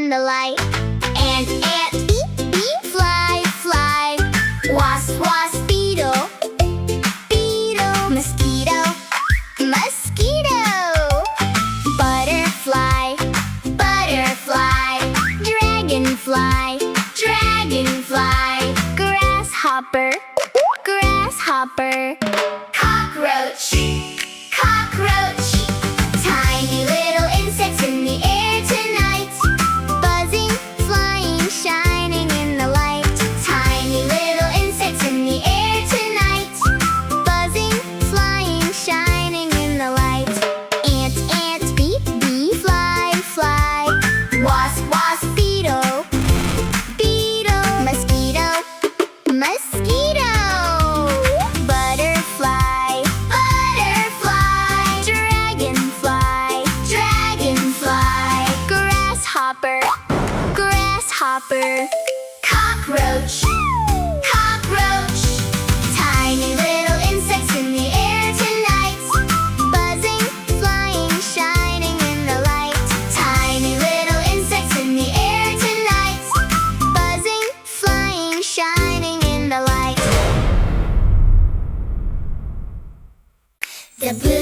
in the light. Ant, beep, beep, fly, fly. Wasp, wasp, beetle, beetle. Mosquito, mosquito. Butterfly, butterfly. Dragonfly, dragonfly. Grasshopper, grasshopper. Cockroach, cockroach. Tiny little insects in the air tonight. Buzzing, flying, shining in the light. Tiny little insects in the air tonight. Buzzing, flying, shining in the light. Ant, beep, beep, fly, fly. Wasp, wasp, beetle, beetle. Mosquito, mosquito. Butterfly, butterfly. Dragonfly, dragonfly. Grasshopper, grasshopper. Cockroach, cockroach. Tiny little insects in the air tonight. Buzzing, flying, shining in the light. Tiny little insects in the air tonight. Buzzing, flying, shining in the light. The blue